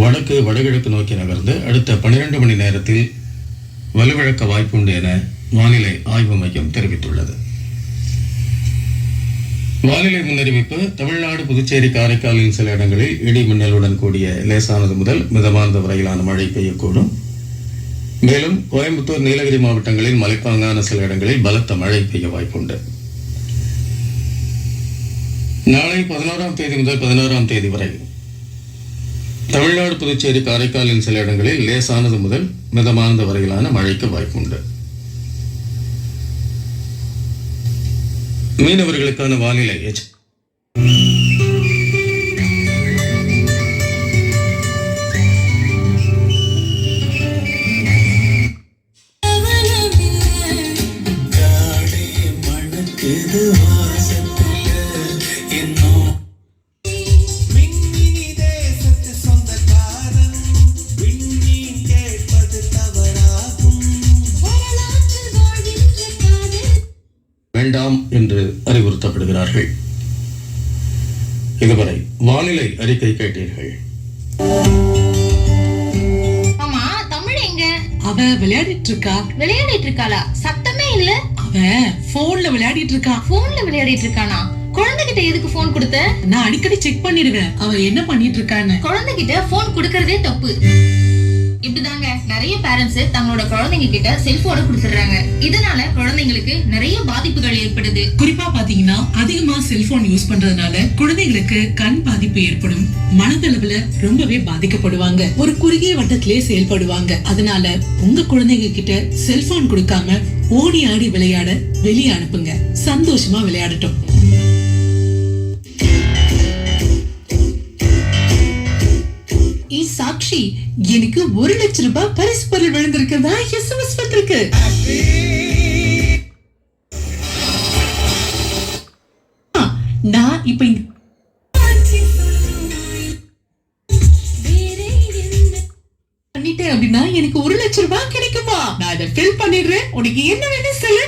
வடக்கு வடகிழக்கு நோக்கி நகர்ந்து அடுத்த 12 மணி நேரத்தில் வலுவிழக்க வாய்ப்புண்டு என வானிலை ஆய்வு மையம் தெரிவித்துள்ளது. வானிலை முன்னறிவிப்பு: தமிழ்நாடு, புதுச்சேரி, காரைக்காலின் சில இடங்களில் இடி மின்னலுடன் கூடிய லேசானது முதல் மிதமானது வரையிலான மழை பெய்யக்கூடும். மேலும் கோயம்புத்தூர், நீலகிரி மாவட்டங்களில் மலைப்பாங்கான சில இடங்களில் பலத்த மழை பெய்ய வாய்ப்புண்டு. நாளை 11ஆம் தேதி முதல் 16ஆம் தேதி வரை தமிழ்நாடு, புதுச்சேரி, காரைக்காலின் சில இடங்களில் லேசானது முதல் மிதமானது வரையிலான மழைக்கு வாய்ப்புண்டு. மீனவர்களுக்கான வானிலை வேண்டாம் என்று அறிவுறுத்தப்படுகிறார்கள். இதுவரை வானிலை அறிக்கை கேட்டீர்கள். ஆமா, தமிழ் எங்க? அவ விளையாடிட்டு இருக்கா. விளையாடிட்டு இருக்காளா? சத்தமே இல்ல. அவ போன்ல விளையாடிட்டு இருக்கா. போன்ல விளையாடிட்டு இருக்கானா? குழந்தைகிட்ட எதுக்கு போன் கொடுத்த? நான் அடிக்கடி செக் பண்ணிடுவேன் அவ என்ன பண்ணிட்டு இருக்கான்னு. குழந்தைகிட்ட போன் கொடுக்கறதே தப்பு. இப்படிதாங்க நிறைய பேரண்ட்ஸ் தங்களோட குழந்தைங்க கிட்ட செல்போனை கொடுத்துறாங்க. இதனால குழந்தைங்களுக்கு நிறைய பாதிப்புகள் ஏற்படுது. குறிப்பா பாத்தீங்கன்னா அதிகமா செல்போன் யூஸ் பண்றதுனால குழந்தைகளுக்கு கண் பாதிப்பு ஏற்படும். மனதளவுல ரொம்பவே பாதிக்கப்படுவாங்க. ஒரு குறுகிய வட்டத்திலே செயல்படுவாங்க. அதனால உங்க குழந்தைங்க கிட்ட செல்போன் கொடுக்காம ஓடி ஆடி விளையாட வெளியே அனுப்புங்க. சந்தோஷமா விளையாடட்டும். சாட்சி, எனக்கு 1 லட்சம் ரூபாய் பரிசு பொருள் விழுந்திருக்கிறதா SMS வந்திருக்கு. நான் இப்ப பண்ணிட்டேன் அப்படின்னா எனக்கு 1 லட்சம் ரூபாய் கிடைக்குமா? நான் அதை ஃபில் பண்ணிடுறேன். உனக்கு என்ன வேணும் சொல்லு.